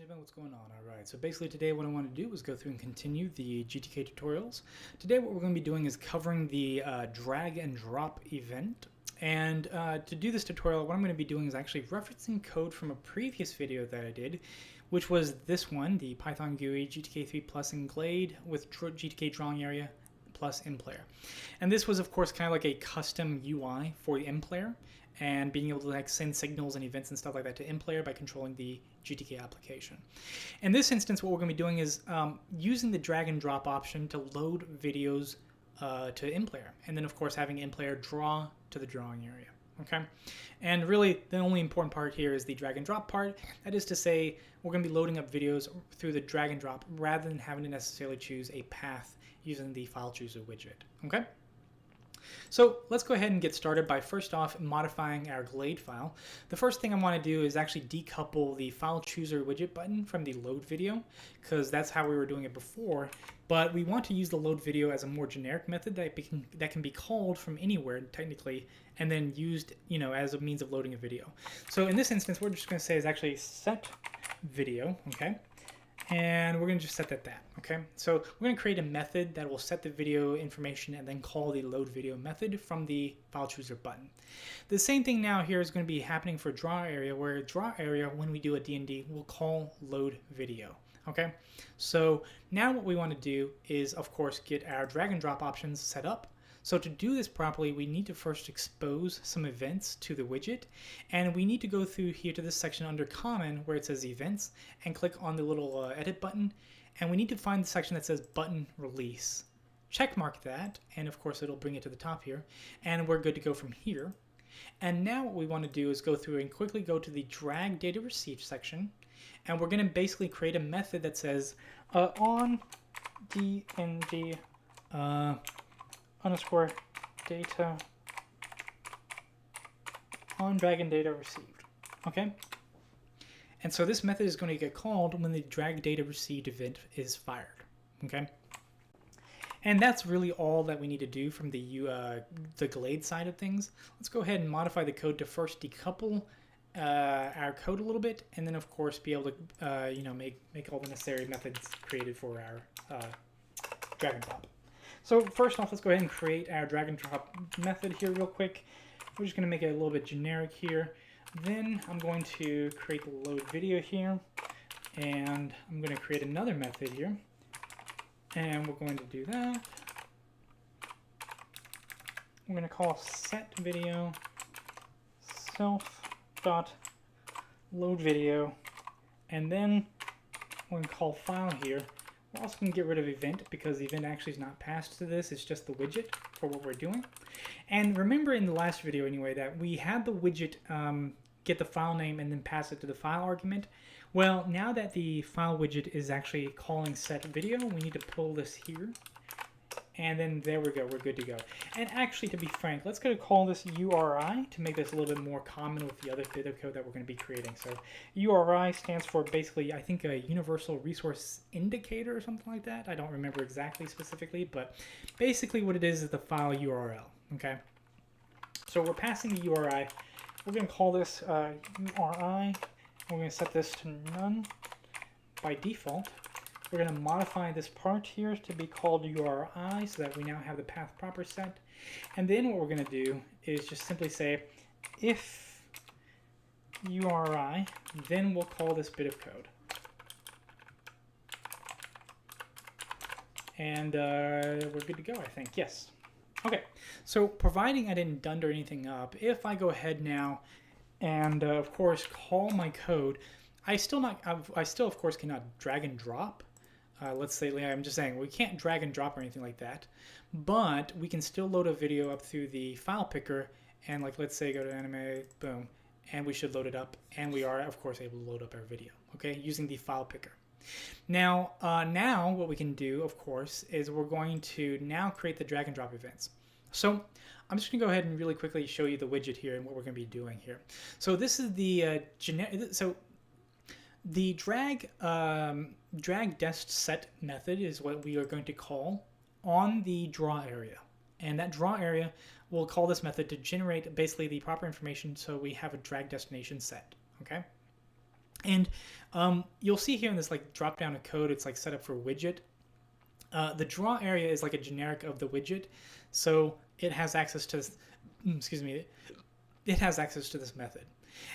gentlemen, what's going on? Alright, so basically today what I want to do is go through and continue the GTK tutorials. Today what we're going to be doing is covering the drag and drop event. And to do this tutorial, what I'm going to be doing is actually referencing code from a previous video that I did, which was this one, the Python GUI GTK 3 Plus in Glade with GTK drawing area plus in-player. And this was of course kind of like a custom UI for the in-player and being able to like send signals and events and stuff like that to in-player by controlling the GTK application. In this instance, what we're going to be doing is using the drag and drop option to load videos to in-player, and then of course having in-player draw to the drawing area. Okay, and really the only important part here is the drag and drop part. That is to say, we're going to be loading up videos through the drag and drop rather than having to necessarily choose a path using the file chooser widget. Okay. So let's go ahead and get started by first off modifying our Glade file. The first thing I want to do is actually decouple the file chooser widget button from the load video, because that's how we were doing it before. But we want to use the load video as a more generic method that can be called from anywhere technically, and then used, as a means of loading a video. So in this instance, what we're just going to say is actually set video, okay? And we're going to just set that, okay? So we're going to create a method that will set the video information and then call the load video method from the file chooser button. The same thing now here is going to be happening for draw area, where draw area, when we do a DnD, will call load video, okay? So now what we want to do is, of course, get our drag and drop options set up. So to do this properly, we need to first expose some events to the widget, and we need to go through here to this section under Common where it says Events and click on the little Edit button, and we need to find the section that says Button Release. Check mark that, and of course it'll bring it to the top here, and we're good to go from here. And now what we want to do is go through and quickly go to the Drag Data Received section, and we're going to basically create a method that says on DnD underscore data on drag and data received. Okay, and so this method is going to get called when the drag data received event is fired. Okay, and that's really all that we need to do from the Glade side of things. Let's go ahead and modify the code to first decouple our code a little bit, and then of course be able to make all the necessary methods created for our drag and drop. So first off, let's go ahead and create our drag and drop method here real quick. We're just going to make it a little bit generic here. Then I'm going to create the load video here, and I'm going to create another method here, and we're going to do that. We're going to call set video self dot load video, and then we're going to call file here. We're also going to get rid of event because the event actually is not passed to this. It's just the widget for what we're doing. And remember in the last video anyway that we had the widget get the file name and then pass it to the file argument. Well, now that the file widget is actually calling set video, we need to pull this here. And then there we go, we're good to go. And actually, to be frank, let's go to call this URI to make this a little bit more common with the other bit of code that we're going to be creating. So URI stands for basically, I think, a Universal Resource Indicator or something like that. I don't remember exactly specifically, but basically what it is the file URL, okay? So we're passing the URI. We're going to call this URI. We're going to set this to none by default. We're going to modify this part here to be called URI so that we now have the path proper set. And then what we're going to do is just simply say if URI, then we'll call this bit of code. And we're good to go, I think. Yes. Okay. So providing I didn't dunder anything up, if I go ahead now and of course call my code, I still of course cannot drag and drop. Let's say, I'm just saying, we can't drag and drop or anything like that, but we can still load a video up through the file picker, and like, let's say, go to anime, boom, and we should load it up, and we are, of course, able to load up our video, okay, using the file picker. Now, what we can do, of course, is we're going to now create the drag and drop events. So I'm just going to go ahead and really quickly show you the widget here and what we're going to be doing here. So this is the the drag dest set method is what we are going to call on the draw area. And that draw area will call this method to generate basically the proper information so we have a drag destination set. Okay. And you'll see here in this like drop down of code, it's like set up for widget. The draw area is like a generic of the widget, so it has access to this, excuse me, it has access to this method.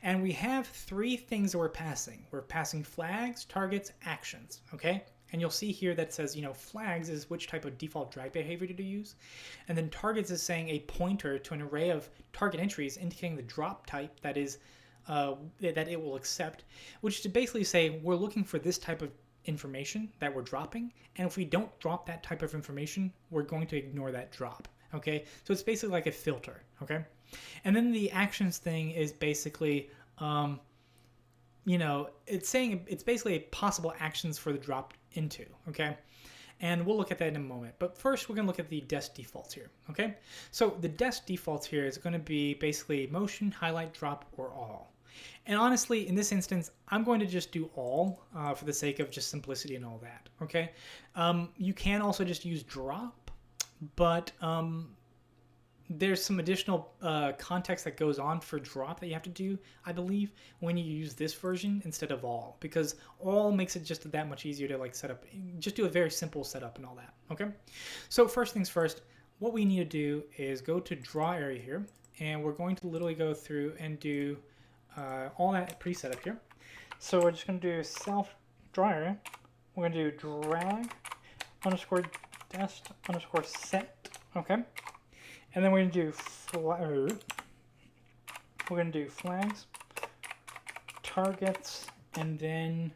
And we have three things that we're passing. We're passing flags, targets, actions, okay? And you'll see here that says, you know, flags is which type of default drag behavior to use. And then targets is saying a pointer to an array of target entries indicating the drop type that is that it will accept, which is to basically say we're looking for this type of information that we're dropping, and if we don't drop that type of information, we're going to ignore that drop. Okay, so it's basically like a filter. Okay, and then the actions thing is basically you know, it's saying it's basically possible actions for the drop into. Okay, and we'll look at that in a moment, but first we're going to look at the desc defaults here. Okay, so the desc defaults here is going to be basically motion, highlight, drop, or all. And honestly, in this instance, I'm going to just do all for the sake of just simplicity and all that, okay? You can also just use drop, but there's some additional context that goes on for drop that you have to do, I believe, when you use this version instead of all, because all makes it just that much easier to like set up, just do a very simple setup and all that, okay? So first things first, what we need to do is go to draw area here, and we're going to literally go through and do all that preset up here. So we're just going to do self draw area. We're going to do drag underscore dest underscore set. Okay. And then we're going to do flags, targets, and then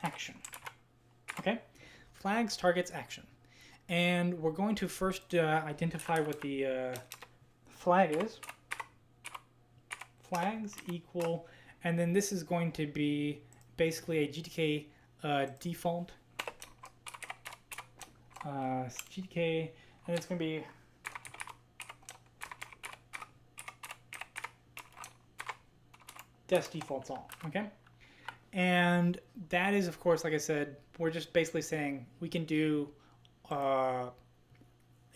action. Okay. Flags, targets, action. And we're going to first identify what the flag is. Flags equal, and then this is going to be basically a GTK default GTK, and it's going to be desc defaults all. Okay, and that is, of course, like I said, we're just basically saying we can do you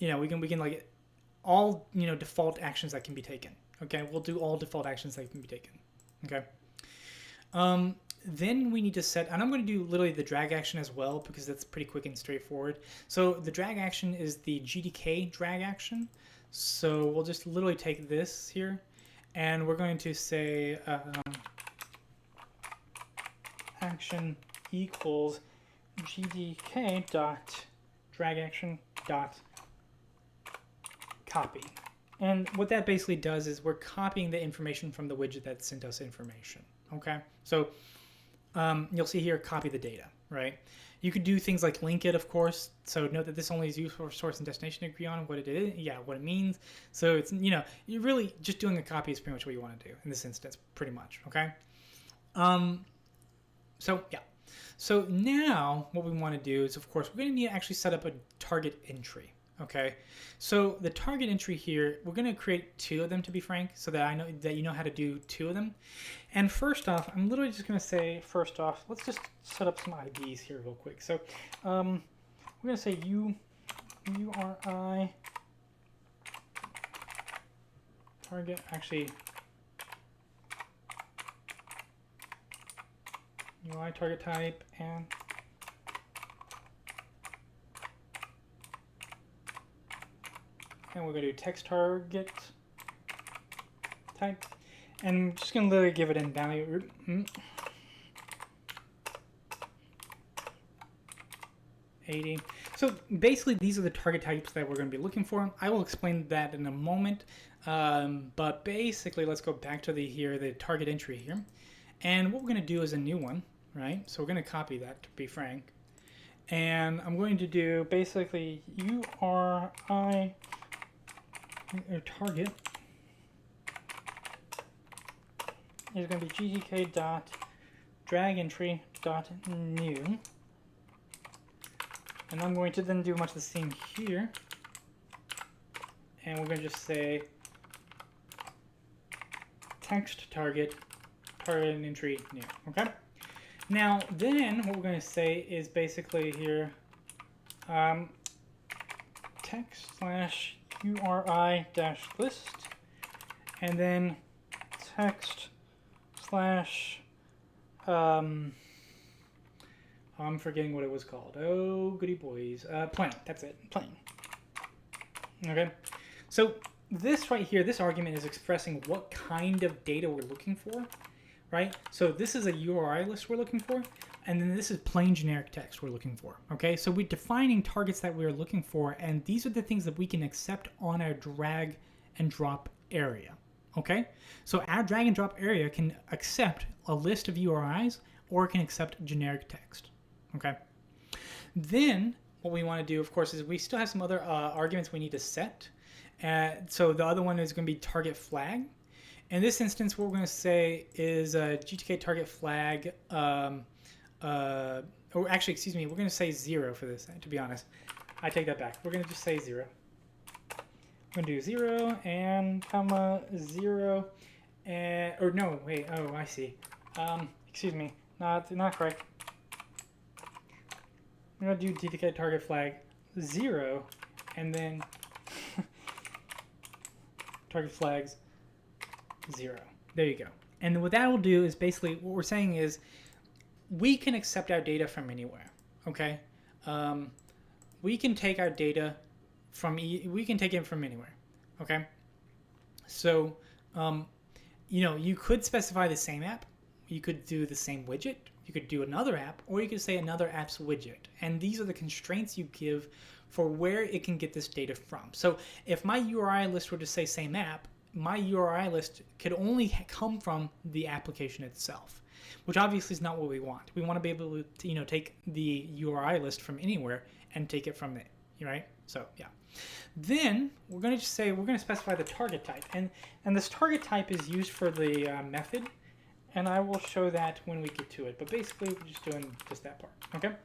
know, we can like all, you know, default actions that can be taken. Okay, we'll do all default actions that can be taken. Okay. Then we need to set, and I'm going to do literally the drag action as well because that's pretty quick and straightforward. So the drag action is the GDK drag action. So we'll just literally take this here, and we're going to say action equals GDK dot drag action dot copy. And what that basically does is we're copying the information from the widget that sent us information, okay? So you'll see here, copy the data, right? You could do things like link it, of course. So note that this only is used for source and destination to agree on what it is, what it means. So it's, you know, you're really just doing a copy is pretty much what you want to do in this instance, pretty much, okay? So yeah. So now what we want to do is, of course, we're going to need to actually set up a target entry. Okay, so the target entry here, we're going to create two of them, to be frank, so that I know that you know how to do two of them. And first off, I'm literally just going to say, first off, let's just set up some IDs here real quick. So we're going to say URI target, actually UI target type, and we're going to do text target type, and I'm just going to literally give it in value 80. So basically these are the target types that we're going to be looking for. I will explain that in a moment, but basically let's go back to the target entry here, and what we're going to do is a new one, right? So we're going to copy that, to be frank, and I'm going to do basically URI target is going to be GTK dot drag entry dot new, and I'm going to then do much the same here, and we're going to just say text target entry new. Okay. Now then what we're going to say is basically here text slash URI dash list, and then text backslash, I'm forgetting what it was called. Oh, goody boys. Plain. That's it. Plain. Okay. So this right here, this argument is expressing what kind of data we're looking for, right? So this is a URI list we're looking for, and then this is plain generic text we're looking for, okay? So we're defining targets that we're looking for, and these are the things that we can accept on our drag and drop area, okay? So our drag and drop area can accept a list of URIs, or it can accept generic text, okay? Then what we want to do, of course, is we still have some other arguments we need to set. So the other one is going to be target flag. In this instance, what we're going to say is GTK target flag, or actually, excuse me, we're going to say 0 for this, to be honest. I take that back. We're going to just say 0. We're going to do 0 and comma 0, and, or no, wait, oh, I see. Excuse me, not correct. I'm going to do GTK target flag 0, and then target flags 0. There you go. And what that will do is basically what we're saying is we can accept our data from anywhere. Okay, we can take our data from we can take it from anywhere. Okay, so you could specify the same app, you could do the same widget, you could do another app, or you could say another app's widget. And these are the constraints you give for where it can get this data from. So if my URI list were to say same app, my URI list could only come from the application itself, which obviously is not what we want. We want to be able to take the URI list from anywhere and take it from there, right? So yeah. Then we're going to just say we're going to specify the target type, and this target type is used for the method, and I will show that when we get to it. But basically, we're just doing just that part. Okay.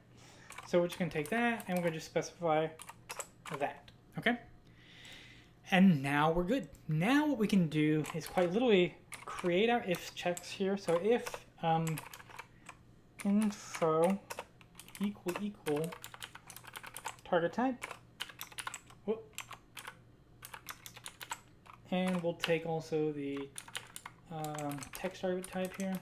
So we're just going to take that, and we're going to just specify that, okay? And now we're good. Now what we can do is quite literally create our if checks here. So if info equal target type, whoop, and we'll take also the text target type here.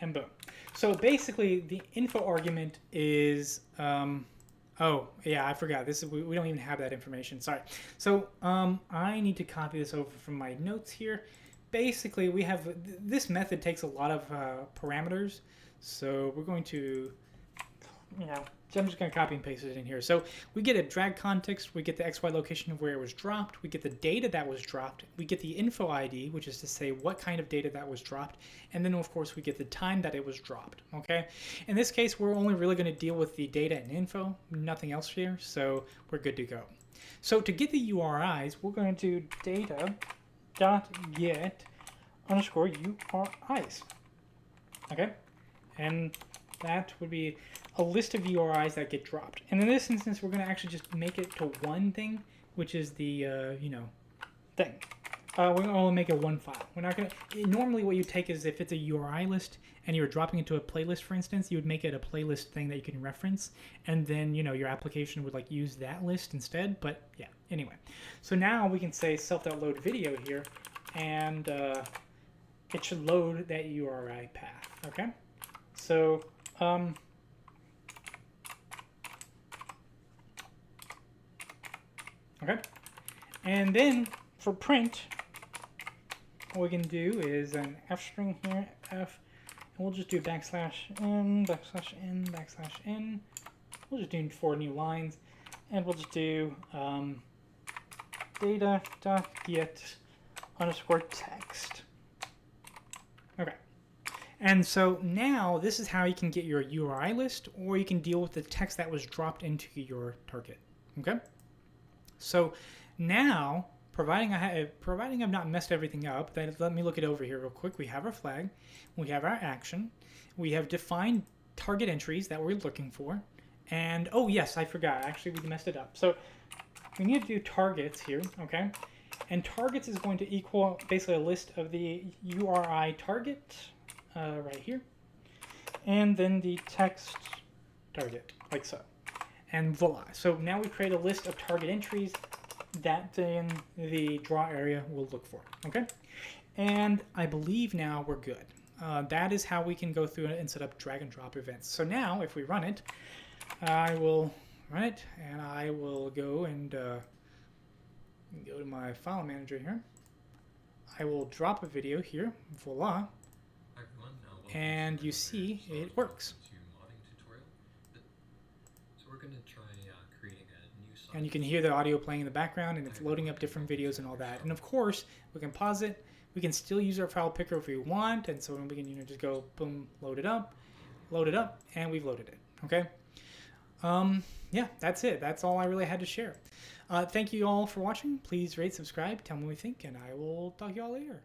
And boom. So basically, the info argument is, oh yeah, I forgot. This is we don't even have that information. Sorry. So I need to copy this over from my notes here. Basically, we have this method takes a lot of parameters. So we're going to, I'm just going to copy and paste it in here. So we get a drag context, we get the XY location of where it was dropped, we get the data that was dropped, we get the info ID, which is to say what kind of data that was dropped, and then of course we get the time that it was dropped, okay? In this case, we're only really going to deal with the data and info, nothing else here, so we're good to go. So to get the URIs, we're going to do data.get underscore URIs, okay? And that would be a list of URIs that get dropped. And in this instance, we're going to actually just make it to one thing, which is the, thing. We're going to only make it one file. We're not going to, normally what you take is if it's a URI list and you're dropping into a playlist, for instance, you would make it a playlist thing that you can reference. And then, your application would use that list instead. But yeah, anyway. So now we can say self.load video here, and it should load that URI path, okay? So, okay, and then for print, what we can do is an F string here, F, and we'll just do backslash n, backslash n, backslash n. We'll just do 4 new lines, and we'll just do data.get underscore text. Okay. And so now this is how you can get your URI list, or you can deal with the text that was dropped into your target. Okay. So now, providing I've not messed everything up, then let me look it over here real quick. We have our flag, we have our action, we have defined target entries that we're looking for, and oh yes, I forgot. Actually, we messed it up. So we need to do targets here. Okay. And targets is going to equal basically a list of the URI target. Right here, and then the text target, like so, and voila. So now we create a list of target entries that thing the draw area will look for. Okay, and I believe now we're good. That is how we can go through and set up drag and drop events. So now if we run it, I will run it and I will go and go to my file manager here. I will drop a video here, voila, and you see it works. And you can hear the audio playing in the background, and it's loading up different videos and all that. And of course, we can pause it. We can still use our file picker if we want, and so we can just go boom, load it up, and we've loaded it. Okay. Yeah, that's it. That's all I really had to share. Thank you all for watching. Please rate, subscribe, tell me what you think, and I will talk to you all later.